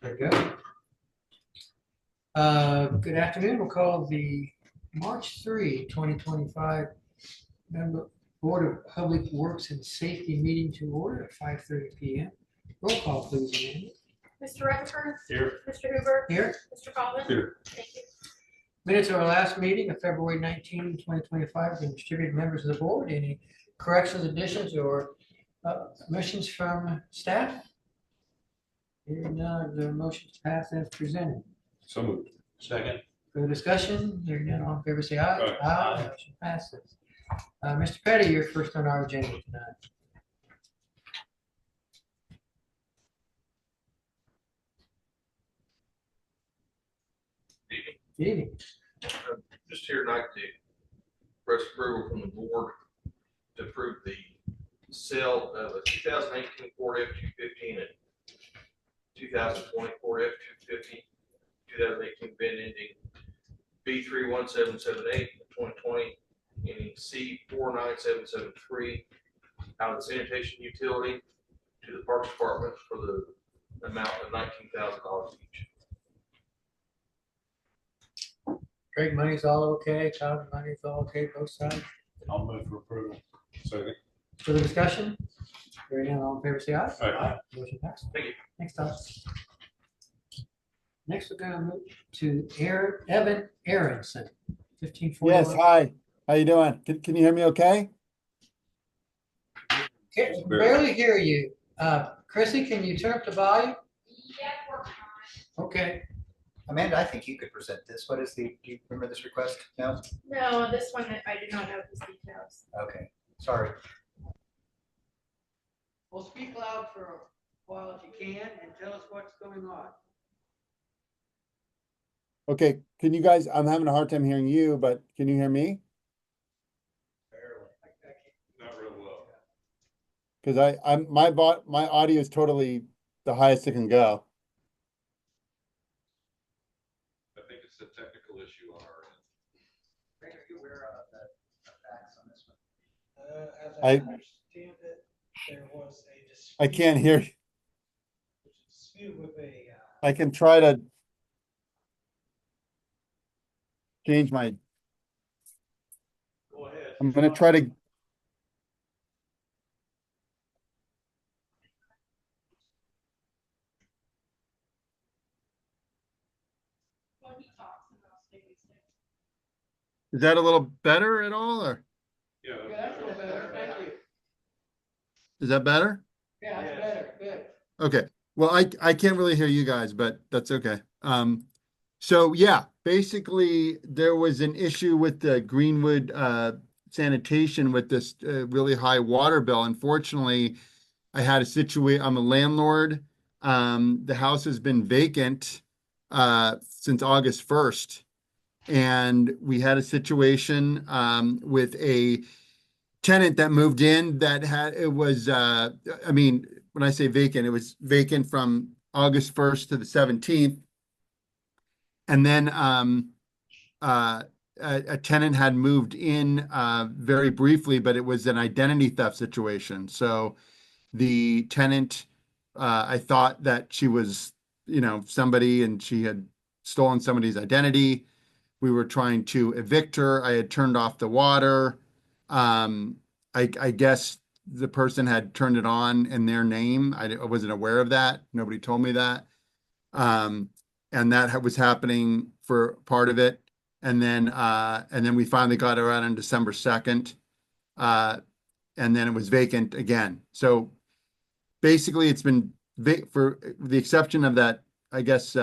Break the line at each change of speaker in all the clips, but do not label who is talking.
Very good. Good afternoon. We'll call the March 3, 2025 member Board of Public Works and Safety meeting to order at 5:30 p.m. Roll call, please, Amanda.
Mr. Rutherford.
Here.
Mr. Hoover.
Here.
Mr. Coleman.
Here.
Thank you.
Minutes of our last meeting of February 19, 2025 have been distributed to members of the board. Any corrections, additions, or omissions from staff? Hearing none, the motion to pass as presented.
So moved. Second.
Further discussion? Hearing none, all in favor say aye.
Aye.
Aye. Motion passes. Mr. Petty, you're first on our agenda tonight. Good evening.
Just here tonight to request approval from the board to approve the sale of a 2018 Ford F-250 and a 2020 Ford F-250, 2018 VIN ending B31778, 2020 ending C49773, out of the sanitation utility to the Parks Department for the amount of $19,000 each.
Greg, money's all okay. Todd, money's all okay, both sides.
I'll move for approval. Second.
Further discussion? Hearing none, all in favor say aye.
Aye.
Motion passes.
Thank you.
Thanks, Todd. Next, we're gonna move to Evan Aronson, 1541.
Yes, hi. How you doing? Can you hear me okay?
Can barely hear you. Chrissy, can you turn up the volume?
Yeah, working on
Okay.
Amanda, I think you could present this. What is do you remember this request? No?
it. No, this one, I do not know these details.
Okay, sorry.
Well, speak loud for a while if you can and tell us what's going on.
Okay, can you guys, I'm having a hard time hearing you, but can you hear me?
Not real well.
Because my audio is totally the highest it can go.
I think it's a technical issue on our end.
Greg, are you aware of the facts on this one?
As
I-
understand it, there was a dispute.
I can't hear you.
Dispute with a,
I can try to change my,
Go ahead.
I'm gonna try to,
When he talks about state.
is that a little better at all, or
Yeah.
yeah, that's a little better, thank you.
is that better?
Yeah, that's better, good.
Okay, well, I can't really hear you guys, but that's okay. So yeah, basically there was an issue with the Greenwood sanitation with this really high water bill. Unfortunately, I had a situation, I'm a landlord. The house has been vacant since August 1st. And we had a situation with a tenant that moved in that had, it was, I mean, when I say vacant, it was vacant from August 1st to the 17th. And then a tenant had moved in very briefly, but it was an identity theft situation. So the tenant, I thought that she was, somebody and she had stolen somebody's identity. We were trying to evict her. I had turned off the water. I guess the person had turned it on in their name. I wasn't aware of that. Nobody told me that. And that was happening for part of it. And then we finally got her out on December 2nd. And then it was vacant again. So basically it's been for the exception of that, I guess,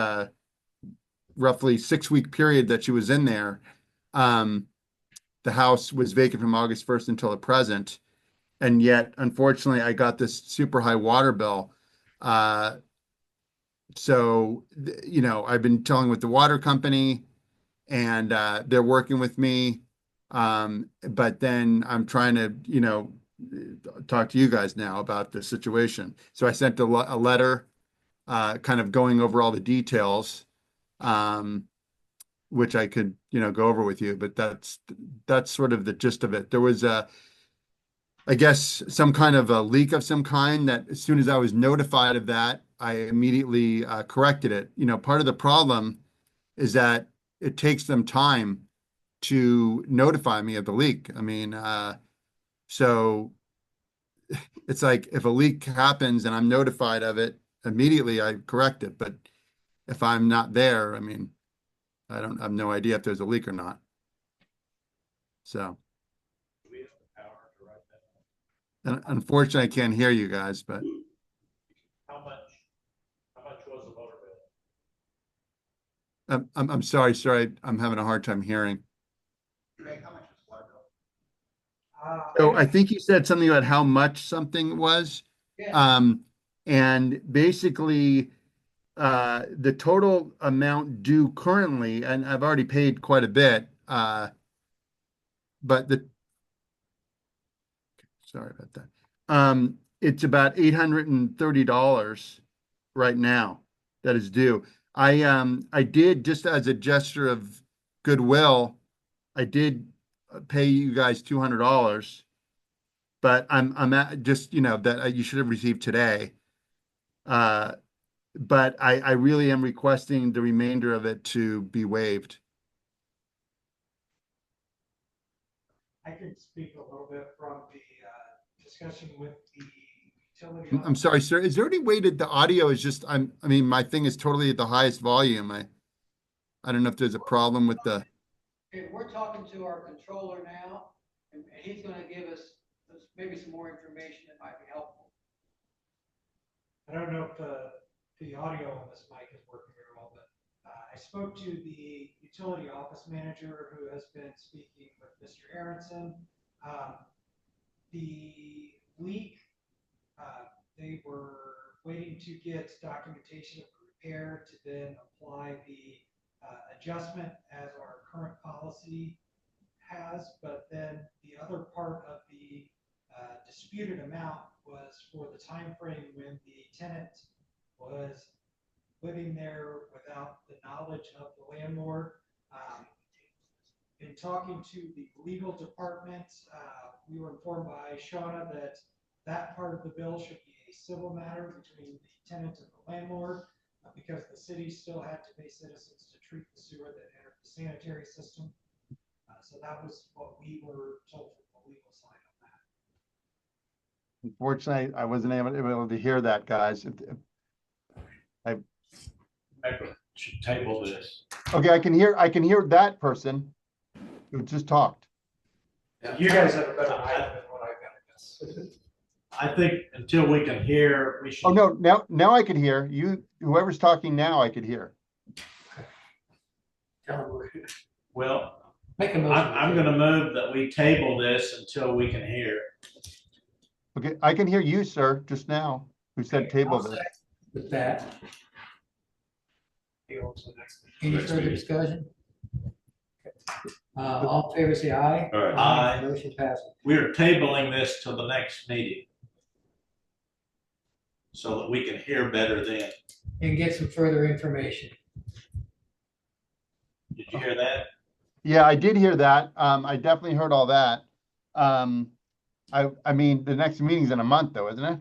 roughly 6-week period that she was in there. The house was vacant from August 1st until the present. And yet, unfortunately, I got this super high water bill. So, I've been telling with the water company and they're working with me. But then I'm trying to, talk to you guys now about the situation. So I sent a letter kind of going over all the details, which I could, go over with you, but that's sort of the gist of it. There was I guess some kind of a leak of some kind that as soon as I was notified of that, I immediately corrected it. You know, part of the problem is that it takes them time to notify me of the leak. I mean, so it's like if a leak happens and I'm notified of it immediately, I correct it. But if I'm not there, I mean, I have no idea if there's a leak or not. So,
Do we have the power to write that?
and unfortunately, I can't hear you guys, but
How much was the motor bill?
I'm sorry, sir. I'm having a hard time hearing.
Greg, how much was water bill?
So I think you said something about how much something was.
Yeah.
And basically, the total amount due currently, and I've already paid quite a bit, but sorry about that. It's about $830 right now that is due. I did, just as a gesture of goodwill, I did pay you guys $200, but I'm at just, you know, that you should have received today. But I really am requesting the remainder of it to be waived.
I could speak a little bit from the discussion with the utility.
I'm sorry, sir. Is there any way that the audio is just, I mean, my thing is totally at the highest volume. I don't know if there's a problem with the,
Okay, we're talking to our controller now, and he's gonna give us maybe some more information that might be helpful.
I don't know if the audio on this mic is working very well, but I spoke to the utility office manager who has been speaking with Mr. Aronson. The leak, they were waiting to get documentation of repair to then apply the adjustment as our current policy has, but then the other part of the disputed amount was for the time frame when the tenant was living there without the knowledge of the landlord. In talking to the legal department, we were informed by Shauna that that part of the bill should be a civil matter between the tenant and the landlord, because the city still had to pay citizens to treat the sewer that entered the sanitary system. So that was what we were told from the legal side on that.
unfortunately, I wasn't able to hear that, guys.
Maybe we should table this.
Okay, I can hear that person who just talked.
You guys have a better idea than what I've got, I guess.
I think until we can hear, we should.
Oh, no, now I could hear you. Whoever's talking now, I could hear.
Well,
Make a motion.
I'm gonna move that we table this until we can hear.
Okay, I can hear you, sir, just now, who said table
I'll
this.
second With that,
Go to the next one.
any
Next
further
meeting.
discussion? All in favor, say aye.
All right.
Aye.
Motion passes.
We're tabling this till the next meeting. So that we can hear better then.
And get some further information.
Did you hear that?
Yeah, I did hear that. I definitely heard all that. I mean, the next meeting's in a month though, isn't it?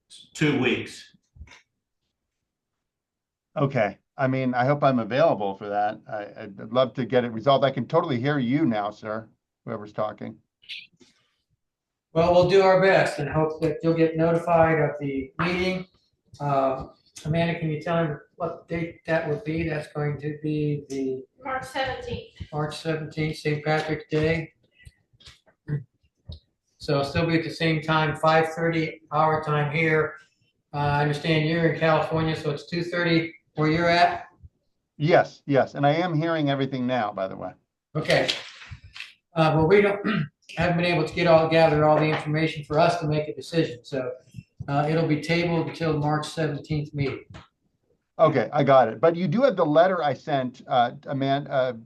It's 2 weeks.
Okay, I mean, I hope I'm available for that. I'd love to get it resolved. I can totally hear you now, sir, whoever's talking.
Well, we'll do our best and hope that you'll get notified of the meeting. Amanda, can you tell me what date that would be? That's going to be the
March 17th.
March 17th, St. Patrick's Day. So it'll still be at the same time, 5:30 our time here. I understand you're in California, so it's 2:30 where you're at?
Yes, and I am hearing everything now, by the way.
Okay. Well, we haven't been able to gather all the information for us to make a decision, so it'll be tabled until March 17th meeting.
Okay, I got it. But you do have the letter I sent, Amanda,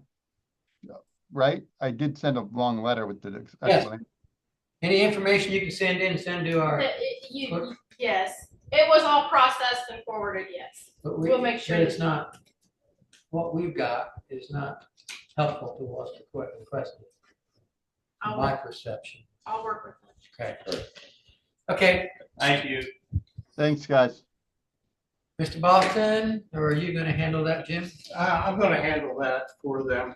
right? I did send a long letter with the explanation.
Any information you can send to our,
Yes, it was all processed and forwarded, yes.
but
We'll make sure
but it's
that-
not, what we've got is not helpful to what's requested, from
I'll
my
work,
perception.
I'll work with them.
Okay. Okay,
Thank you.
Thanks, guys.
Mr. Boston, or are you gonna handle that, Jim?
I'm gonna handle that for them.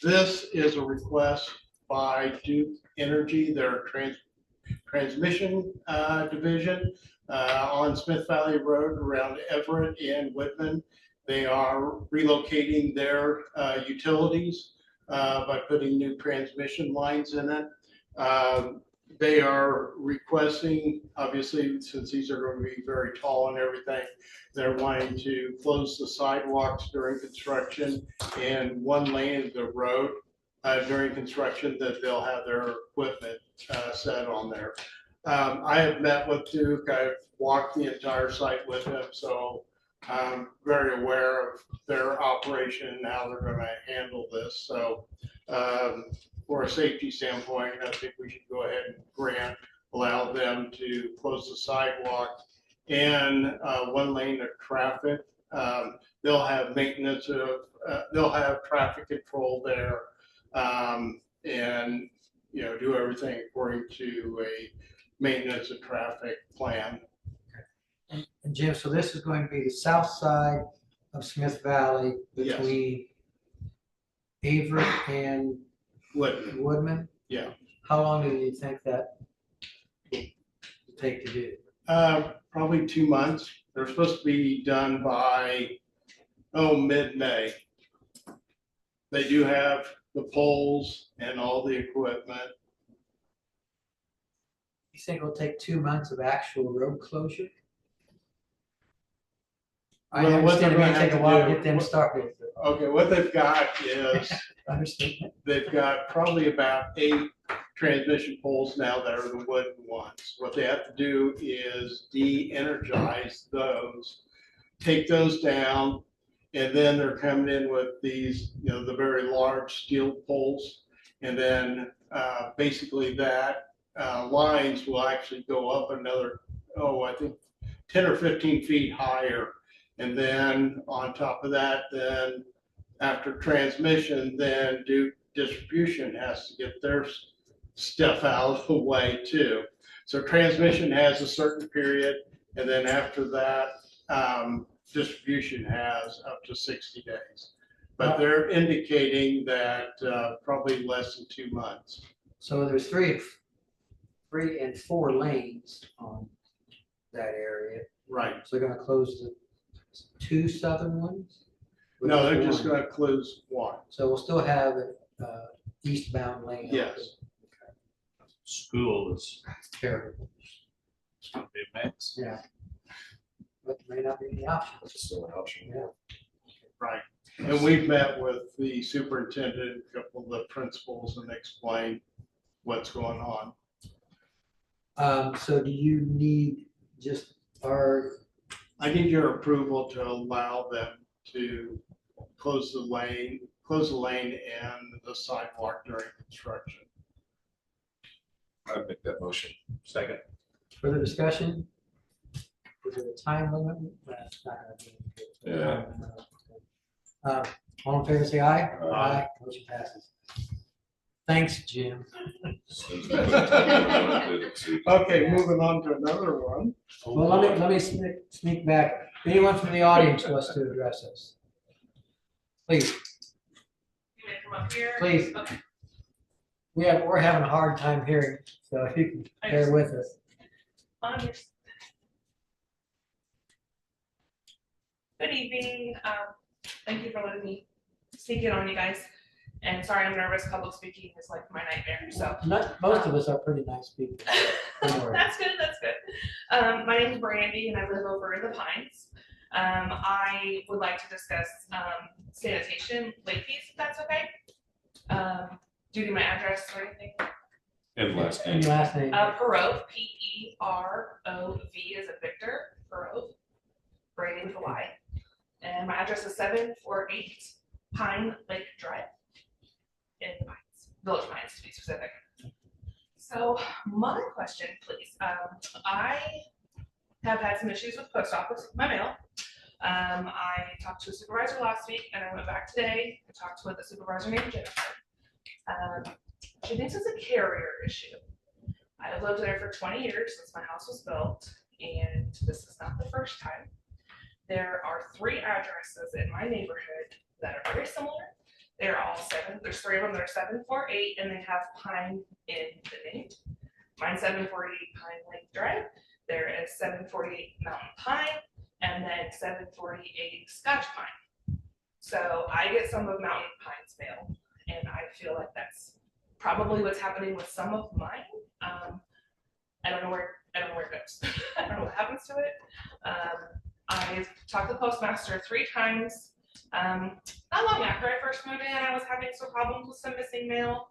This is a request by Duke Energy, their transmission division on Smith Valley Road around Everett and Whitman. They are relocating their utilities by putting new transmission lines in it. They are requesting, obviously, since these are going to be very tall and everything, they're wanting to close the sidewalks during construction and one lane of the road during construction, that they'll have their equipment set on there. I have met with Duke. I've walked the entire site with him, so I'm very aware of their operation and how they're going to handle this. So for a safety standpoint, I think we should go ahead and allow them to close the sidewalk and one lane of traffic. They'll have maintenance of, they'll have traffic control there, and, you know, do everything according to a maintenance of traffic plan.
And Jim, so this is going to be the south side of Smith Valley
Yes.
between Everett and
Whitman,
Woodman?
yeah.
How long do you think that will take to do?
Probably 2 months. They're supposed to be done by, mid-May. They do have the poles and all the equipment.
You think it'll take 2 months of actual road closure? I
Well, what
understand it
they're
may
gonna
take a
have to
while to
do-
get them started.
Okay, what they've got is,
I understand.
they've got probably about 8 transmission poles now that are the wooden ones. What they have to do is de-energize those, take those down, and then they're coming in with these, you know, the very large steel poles. And then basically that lines will actually go up another, I think 10 or 15 feet higher. And then on top of that, then after transmission, then Duke Distribution has to get their stuff out of the way too. So transmission has a certain period, and then after that, distribution has up to 60 days. But they're indicating that probably less than 2 months.
So there's three and 4 lanes on that area.
Right.
So they're gonna close the 2 southern ones?
No, they're just
One.
gonna close one.
So we'll still have eastbound lane. open.
Yes.
School is
Terrible.
it's gonna be a mix.
Yeah. But there may not be any option.
It's still an option.
Yeah.
Right. And we've met with the superintendent, a couple of the principals, and explained what's going on.
So do you need just our,
I need your approval to allow them to close the lane and the sidewalk during construction.
I'd make that motion.
Second.
further discussion? Is there a time limit? That's not gonna be.
Yeah.
All in favor, say aye.
Aye.
Motion passes. Thanks, Jim.
Okay, moving on to another one.
Well, let me sneak back. Anyone from the audience wants to address us? Please,
You may come up here.
please.
Okay.
We're having a hard time hearing, so if you can bear with us.
Good evening. Thank you for letting me speak in on you guys. And sorry, I'm nervous. Public speaking is like my nightmare. So
Most of us are pretty nice people. Don't worry.
that's good. That's good. My name is Brandy, and I live over in the Pines. I would like to discuss sanitation late fees, if that's okay. Do you need my address or anything?
And last
And
name.
your last name?
Perove, Perov is a Victor, Perove, Brandy with a Y. And my address is 748 Pine Lake Drive in the Pines, Village Pines to be specific. So my question, please, I have had some issues with post office, my mail. I talked to a supervisor last week and I went back today and talked with a supervisor named Jennifer. She thinks it's a carrier issue. I have lived there for 20 years since my house was built, and this is not the first time. there are 3 addresses in my neighborhood that are very similar. They're all 7, there's 3 of them that are 748, and they have Pine in the name. Mine's 748 Pine Lake Drive. There is 748 Mountain Pine, and then 748 Scotch Pine. So I get some of Mountain Pine's mail, and I feel like that's probably what's happening with some of mine. I don't know where it goes. I don't know what happens to it. I've talked to the postmaster 3 times. Not long after I first moved in, I was having some problems with some missing mail.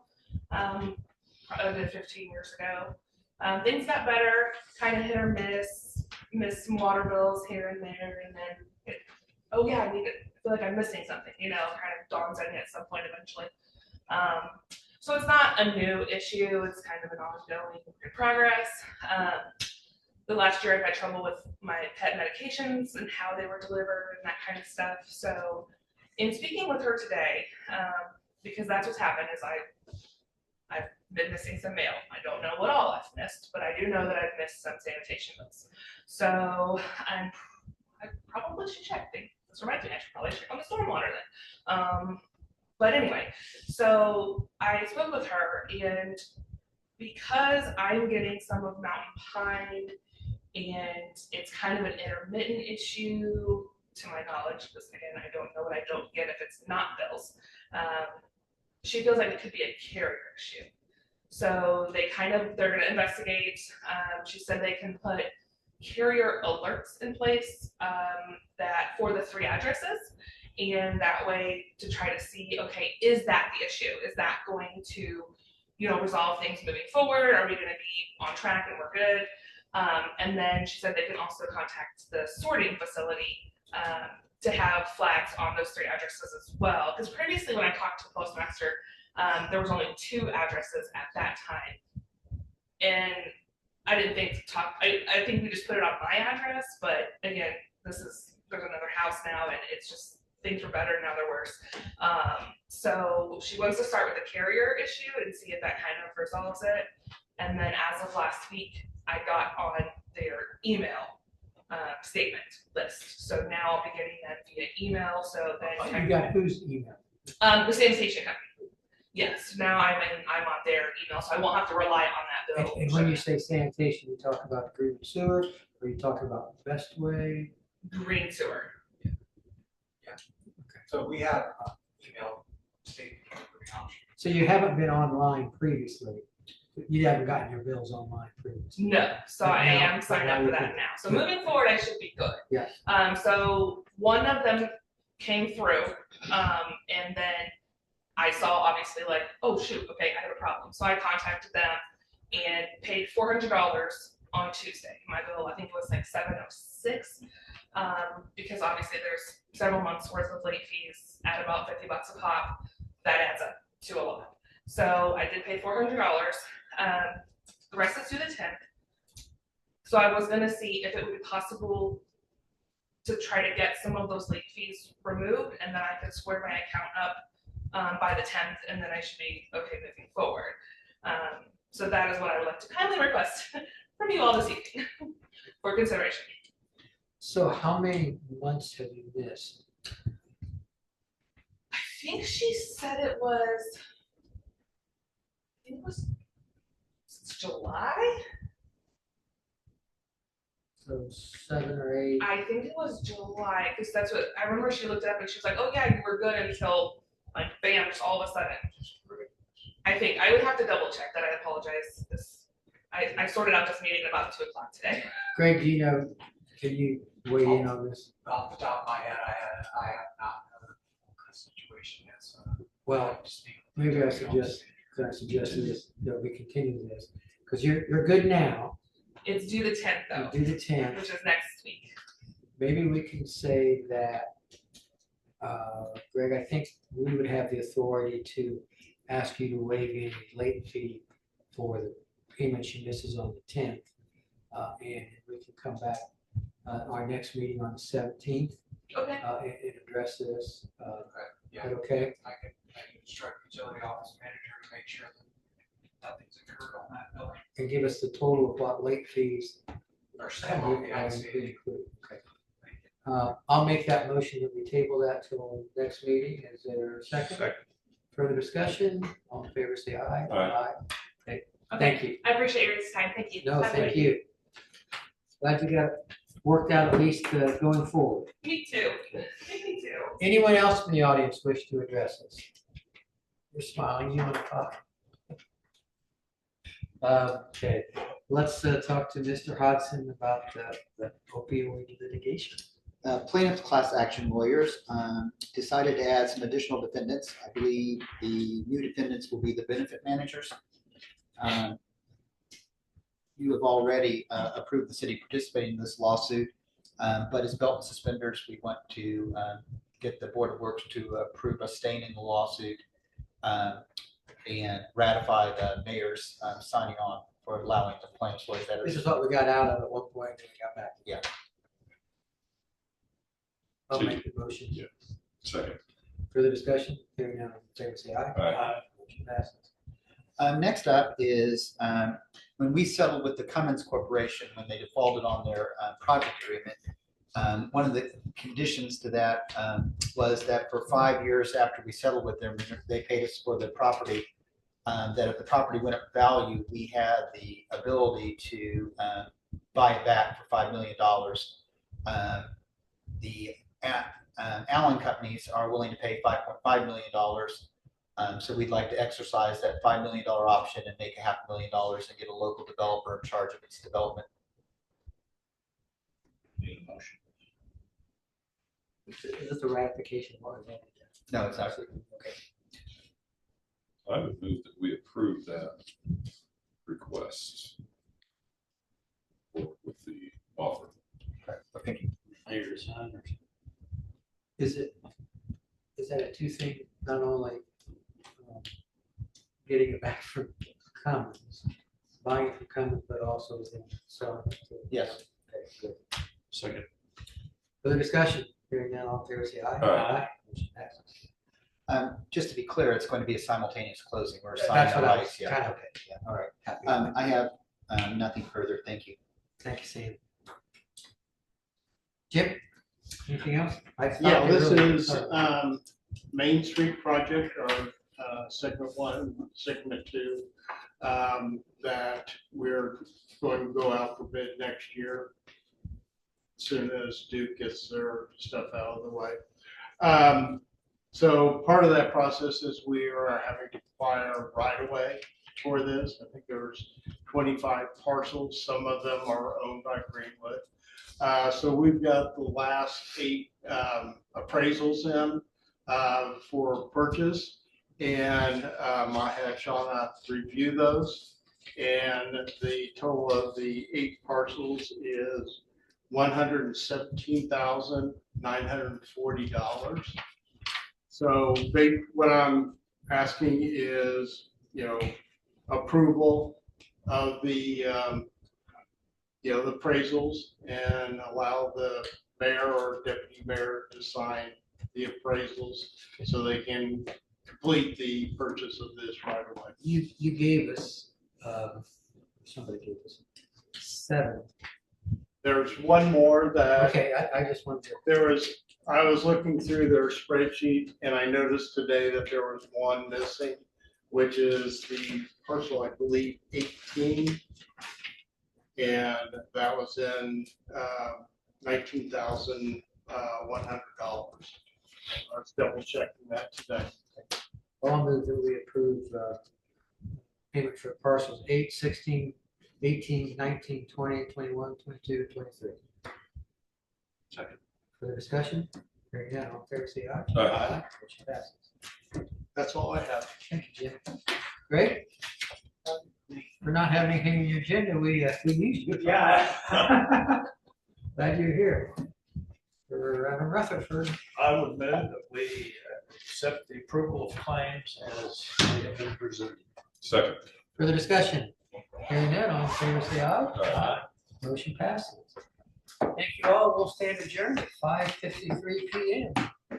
Probably 15 years ago. Things got better, kind of hit or miss some water bills here and there, and then oh yeah, I feel like I'm missing something, kind of dawns on me at some point eventually. So it's not a new issue, it's kind of an ongoing progress. The last year I've had trouble with my pet medications and how they were delivered and that kind of stuff. So in speaking with her today, because that's what's happened, is I've been missing some mail. I don't know what all I've missed, but I do know that I've missed some sanitation bills. So I probably should check. This reminds me, I should probably check on the stormwater then. But anyway, so I spoke with her, and because I'm getting some of Mountain Pine, and it's kind of an intermittent issue, to my knowledge, because again, I don't know what I don't get if it's not bills. She feels like it could be a carrier issue. So they're gonna investigate. She said they can put carrier alerts in place that for the 3 addresses, and that way to try to see, okay, is that the issue? Is that going to, resolve things moving forward? Are we gonna be on track and we're good? And then she said they can also contact the sorting facility to have flags on those 3 addresses as well. Because previously when I talked to the postmaster, there was only 2 addresses at that time. And I didn't think to talk, I think we just put it on my address, but again, there's another house now, and it's just, things were better, now they're worse. So she wants to start with the carrier issue and see if that kind of resolves it. And then as of last week, I got on their email statement list. So now I'll be getting them via email. So then
You got whose email?
the sanitation company. Yes, now I'm on their email, so I won't have to rely on that bill.
And when you say sanitation, you talk about green sewer, or you talk about best way?
Green sewer.
So we have email statement.
So you haven't been online previously? You haven't gotten your bills online previously?
No, so
But
I
now-
am signed
but
up
now
for
you
that
can-
now. So
Good.
moving forward, I should be good.
Yes.
So one of them came through, and then I saw obviously like, oh shoot, okay, I have a problem. So I contacted them and paid $400 on Tuesday. My bill, I think it was like $706, because obviously there's several months worth of late fees at about $50 a pop. That adds up to a lot. So I did pay $400. The rest is due the 10th. So I was gonna see if it would be possible to try to get some of those late fees removed, and then I could square my account up by the 10th, and then I should be okay moving forward. So that is what I would like to kindly request from you all this evening for consideration.
So how many months have you missed?
I think she said it was, since July?
So 7 or 8?
I think it was July, because that's what, I remember she looked up and she was like, oh yeah, you were good until, like, bam, just all of a sudden. I think, I would have to double check that, I apologize. I sorted out this meeting about 2 o'clock today.
Greg, do you know, can you weigh in on this?
Off the top of my head, I have not heard the situation yet, so.
Well, maybe could I suggest this, that we continue this? Because you're good now.
It's due the 10th though,
You do the 10th.
which is next week.
Maybe we can say that, Greg, I think we would have the authority to ask you to waive any late fee for the payment she misses on the 10th. And we can come back, our next meeting on the 17th,
Okay.
and address this.
Yeah,
Is that okay?
I can instruct the utility office manager to make sure that nothing's occurred on that building.
And give us the total of what late fees
Or
have
still,
you
yeah, I
have
see.
included. Okay. I'll make that motion that we table that till next meeting. Is there a second?
Second.
Further discussion? All in favor, say aye.
Aye.
Okay,
Okay.
thank you.
I appreciate your time. Thank you.
No,
Have a
thank
good-
you. Glad you got it worked out at least going forward.
Me too. Me too.
Anyone else in the audience wish to address us? You're smiling, you want to talk? Okay, let's talk to Mr. Hodson about the opioid litigation.
Plaintiff's class action lawyers decided to add some additional defendants. I believe the new defendants will be the benefit managers. You have already approved the city participating in this lawsuit, but as belt and suspenders, we want to get the Board of Works to approve us staying in the lawsuit and ratify the mayor's signing on for allowing the plaintiff's lawyers.
This is what we got out of at one point and we got back.
Yeah.
I'll make the motion.
Yeah. Second.
Further discussion? Hearing none, all in favor, say aye.
Aye.
Motion passes.
Next up is when we settled with the Cummins Corporation, when they defaulted on their project agreement, one of the conditions to that was that for 5 years after we settled with them, they paid us for the property, that if the property went up in value, we had the ability to buy it back for $5 million. The Allen companies are willing to pay $5.5 million. So we'd like to exercise that $5 million option and make $500,000 and get a local developer in charge of its development.
Need a motion.
Is this a ratification? Or is that-
No, it's not.
Okay.
I would move that we approve that request with the offer.
Okay.
Mayor's sign or
Is that a two thing, not only getting it back from Cummins, buying it from Cummins, but also then selling it to?
Yes.
Okay, good.
Second.
Further discussion? Hearing none, all in favor, say aye.
Aye.
Motion passes.
Just to be clear, it's going to be a simultaneous closing. We're
That's
signing
what
the
I was
rights. Yeah.
kind of, okay, yeah, all right. Happy with that.
I have nothing further. Thank you.
Thank you, Sam. Jim, anything else? I thought
Yeah,
you
this
really-
is Main Street project, or segment 1, segment 2, that we're going to go out for bid next year, as soon as Duke gets their stuff out of the way. So part of that process is we are having to acquire right of way for this. I think there's 25 parcels. Some of them are owned by Greenwood. So we've got the last 8 appraisals in for purchase, and I had Shauna review those, and the total of the 8 parcels is $117,940. So what I'm asking is, approval of the the appraisals, and allow the mayor or deputy mayor to sign the appraisals so they can complete the purchase of this right away.
You gave us, somebody gave us 7.
There's one more that
Okay, I just wanted to,
I was looking through their spreadsheet, and I noticed today that there was one missing, which is the parcel, I believe, 18. And that was in $19,100. I was double checking that today.
I'll move that we approve payment for parcels 8, 16, 18, 19, 20, 21, 22, 23.
Second.
Further discussion? Hearing none, all in favor, say aye.
Aye.
Motion passes.
That's all I have.
Thank you, Jim. Great. For not having anything on your agenda, we need you.
Yeah.
Glad you're here. For Rutherford.
I would move that we accept the approval of claims as they have been presented.
Second.
Further discussion? Hearing none, all in favor, say aye.
Aye.
Motion passes. Thank you all. We'll stand adjourned at 5:53 PM.